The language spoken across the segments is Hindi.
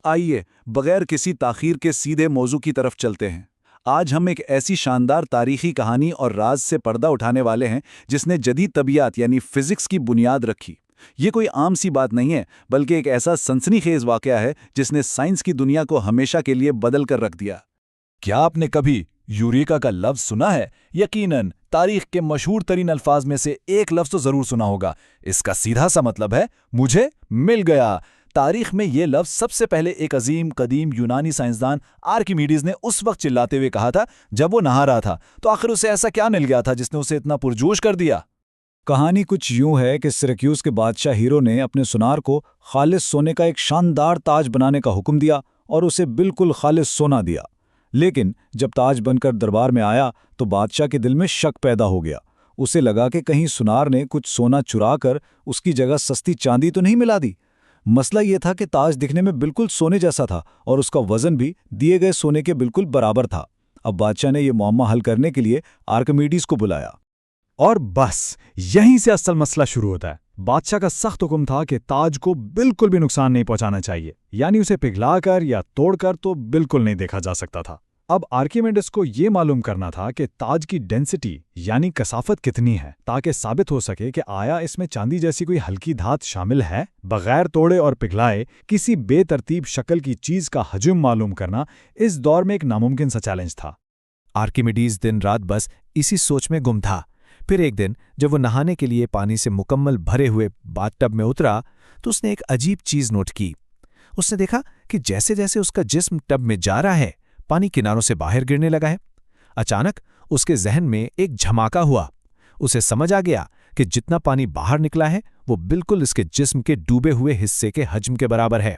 आइए बगैर किसी ताखीर के सीधे मौजू की तरफ चलते हैं। आज हम एक ऐसी शानदार तारीखी कहानी और राज से पर्दा उठाने वाले हैं जिसने जदीद तबीयत यानी फिजिक्स की बुनियाद रखी। ये कोई आम सी बात नहीं है, बल्कि एक ऐसा सनसनीखेज वाकया है जिसने साइंस की दुनिया को हमेशा के लिए बदल कर रख दिया। क्या आपने कभी यूरेका का लफ्ज सुना है? यकीनन तारीख के मशहूर तरीन अल्फाज में से एक लफ्ज तो जरूर सुना होगा। इसका सीधा सा मतलब है मुझे मिल गया। तारीख में यह लफ्ज सबसे पहले एक अजीम कदीम यूनानी साइंसदान आर्किमीडीज ने उस वक्त चिल्लाते हुए कहा था जब वो नहा रहा था। तो आखिर उसे ऐसा क्या मिल गया था जिसने उसे इतना पुरजोश कर दिया? कहानी कुछ यूं है कि सिरक्यूज के बादशाह हीरो ने अपने सुनार को खालिस सोने का एक शानदार ताज बनाने का हुक्म दिया और उसे बिल्कुल खालिस सोना दिया। लेकिन जब ताज बनकर दरबार में आया तो बादशाह के दिल में शक पैदा हो गया। उसे लगा कि कहीं सुनार ने कुछ सोना चुरा कर उसकी जगह सस्ती चांदी तो नहीं मिला दी। मसला ये था कि ताज दिखने में बिल्कुल सोने जैसा था और उसका वजन भी दिए गए सोने के बिल्कुल बराबर था। अब बादशाह ने यह मुअम्मा हल करने के लिए आर्किमीडीज को बुलाया। और बस यहीं से असल मसला शुरू होता है। बादशाह का सख्त हुक्म था कि ताज को बिल्कुल भी नुकसान नहीं पहुंचाना चाहिए, यानी उसे पिघलाकर या तोड़कर तो बिल्कुल नहीं देखा जा सकता था। अब आर्किमिडीज को यह मालूम करना था कि ताज की डेंसिटी यानी कसाफत कितनी है, ताकि साबित हो सके कि आया इसमें चांदी जैसी कोई हल्की धात शामिल है। बगैर तोड़े और पिघलाए किसी बेतरतीब शक्ल की चीज का हजम मालूम करना इस दौर में एक नामुमकिन सा चैलेंज था। आर्किमिडीज दिन रात बस इसी सोच में गुम था। फिर एक दिन जब वो नहाने के लिए पानी से मुकम्मल भरे हुए बाथटब में उतरा तो उसने एक अजीब चीज नोट की। उसने देखा कि जैसे जैसे उसका जिस्म टब में जा रहा है, पानी किनारों से बाहर गिरने लगा है। अचानक उसके जहन में एक झमाका हुआ। उसे समझ आ गया कि जितना पानी बाहर निकला है वो बिल्कुल इसके जिस्म के डूबे हुए हिस्से के हजम के बराबर है।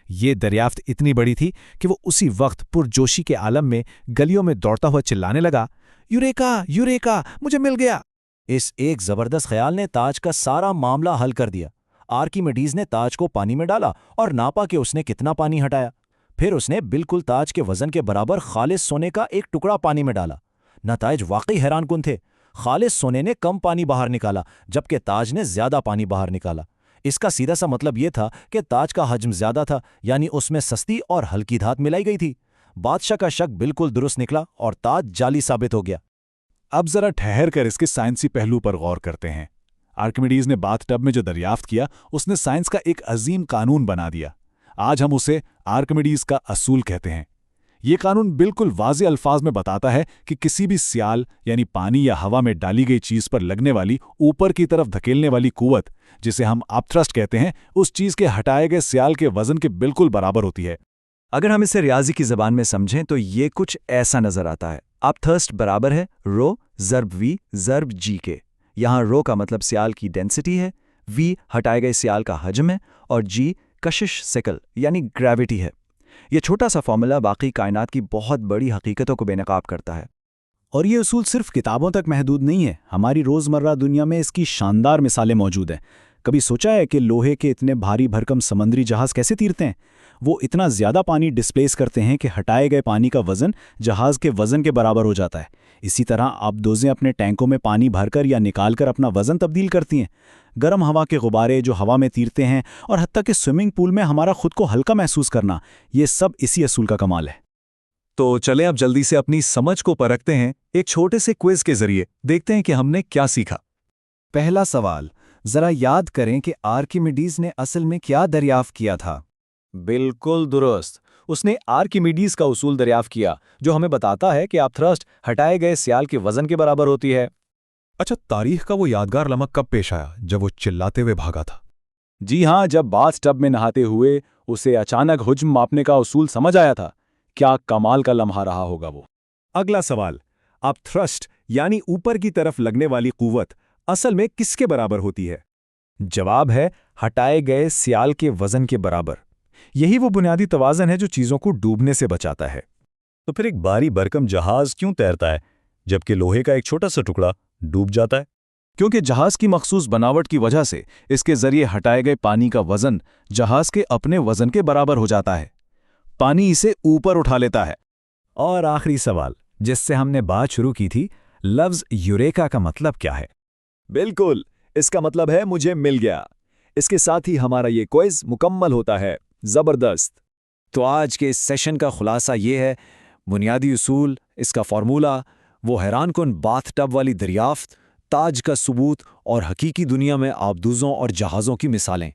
ये दरियाफ्त इतनी बड़ी थी कि वो उसी वक्त पुरजोशी के आलम में गलियों में दौड़ता हुआ चिल्लाने लगा, यूरेका यूरेका, मुझे मिल गया। इस एक जबरदस्त ख्याल ने ताज का सारा मामला हल कर दिया। आर्किमिडीज ने ताज को पानी में डाला और नापा कि उसने कितना पानी हटाया। फिर उसने बिल्कुल ताज के वजन के बराबर खालिस सोने का एक टुकड़ा पानी में डाला। नताइज वाकई हैरानकुन थे। खालिस सोने ने कम पानी बाहर निकाला जबकि ताज ने ज्यादा पानी बाहर निकाला। इसका सीधा सा मतलब यह था कि ताज का हजम ज्यादा था, यानी उसमें सस्ती और हल्की धात मिलाई गई थी। बादशाह का शक बिल्कुल दुरुस्त निकला और ताज जाली साबित हो गया। अब जरा ठहर कर इसके साइंसी पहलू पर गौर करते हैं। आर्किमिडीज ने बाथटब में जो दरियाफ्त किया उसने साइंस का एक अजीम कानून बना दिया। आज हम उसे आर्किमिडीज का असूल कहते हैं। ये कानून बिल्कुल वाज़े अल्फाज में बताता है कि किसी भी सियाल यानी पानी या हवा में डाली गई चीज पर लगने वाली ऊपर की तरफ धकेलने वाली कुव्वत, जिसे हम अपथ्रस्ट कहते हैं, उस चीज के हटाए गए सियाल के वजन के बिल्कुल बराबर होती है। अगर हम इसे रियाजी की जबान में समझें तो ये कुछ ऐसा नजर आता है। अपथर्स्ट बराबर है रो ज़र्ब वी ज़र्ब जी के। यहाँ रो का मतलब सियाल की डेंसिटी है, वी हटाए गए सियाल का हजम है और जी कशिश सिकल यानी ग्रेविटी है। यह छोटा सा फॉर्मूला बाकी कायनात की बहुत बड़ी हकीकतों को बेनकाब करता है। और ये उसूल सिर्फ किताबों तक महदूद नहीं है। हमारी रोज़मर्रा दुनिया में इसकी शानदार मिसालें मौजूद हैं। कभी सोचा है कि लोहे के इतने भारी भरकम समुद्री जहाज़ कैसे तीरते हैं? वो इतना ज़्यादा पानी डिस्प्लेस करते हैं कि हटाए गए पानी का वज़न जहाज़ के वज़न के बराबर हो जाता है। इसी तरह आबदोज़ें अपने टैंकों में पानी भरकर या निकालकर अपना वज़न तब्दील करती हैं। गर्म हवा के गुब्बारे जो हवा में तीरते हैं और हत्ता कि स्विमिंग पूल में हमारा खुद को हल्का महसूस करना, ये सब इसी असूल का कमाल है। तो चलें अब जल्दी से अपनी समझ को परखते हैं। एक छोटे से क्विज के जरिए देखते हैं कि हमने क्या सीखा। पहला सवाल, जरा याद करें कि आर्किमिडीज ने असल में क्या दरियाफ्त किया था? बिल्कुल दुरुस्त। उसने आर्किमिडीज का उसूल दरियाफ्त किया जो हमें बताता है कि अपथ्रस्ट हटाए गए सियाल के वजन के बराबर होती है। अच्छा, तारीख का वो यादगार लम्हा कब पेश आया जब वो चिल्लाते हुए भागा था? जी हाँ, जब बाथटब में नहाते हुए उसे अचानक हुज्म मापने का उसूल समझ आया था। क्या कमाल का लम्हा रहा होगा वो। अगला सवाल, अपथ्रस्ट यानी ऊपर की तरफ लगने वाली कुव्वत असल में किसके बराबर होती है? जवाब है हटाए गए सियाल के वजन के बराबर। यही वो बुनियादी तवाज़न है जो चीज़ों को डूबने से बचाता है। तो फिर एक भारी भरकम जहाज क्यों तैरता है जबकि लोहे का एक छोटा सा टुकड़ा डूब जाता है? क्योंकि जहाज की मखसूस बनावट की वजह से इसके जरिए हटाए गए पानी का वजन जहाज के अपने वजन के बराबर हो जाता है। पानी इसे ऊपर उठा लेता है। और आखिरी सवाल, जिससे हमने बात शुरू की थी, लफ्ज़ यूरेका का मतलब क्या है? बिल्कुल, इसका मतलब है मुझे मिल गया। इसके साथ ही हमारा ये क्विज मुकम्मल होता है। जबरदस्त। तो आज के इस सेशन का खुलासा ये है, बुनियादी उसूल, इसका फॉर्मूला, वो हैरानकुन बाथटब वाली दरियाफ्त, ताज का सबूत और हकीकी दुनिया में आबदूज़ों और जहाज़ों की मिसालें,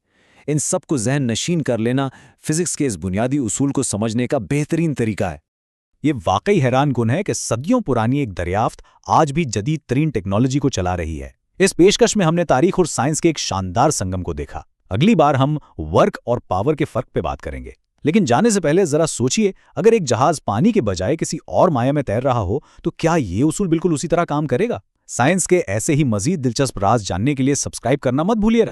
इन सब को जहन नशीन कर लेना फिजिक्स के इस बुनियादी उसूल को समझने का बेहतरीन तरीका है। ये वाकई हैरानकुन है कि सदियों पुरानी एक दरियाफ्त आज भी जदीद तरीन टेक्नोलॉजी को चला रही है। इस पेशकश में हमने तारीख और साइंस के एक शानदार संगम को देखा। अगली बार हम वर्क और पावर के फर्क पे बात करेंगे। लेकिन जाने से पहले जरा सोचिए, अगर एक जहाज पानी के बजाय किसी और माया में तैर रहा हो तो क्या ये उसूल बिल्कुल उसी तरह काम करेगा? साइंस के ऐसे ही मजीद दिलचस्प राज जानने के लिए सब्सक्राइब करना मत भूलिएगा।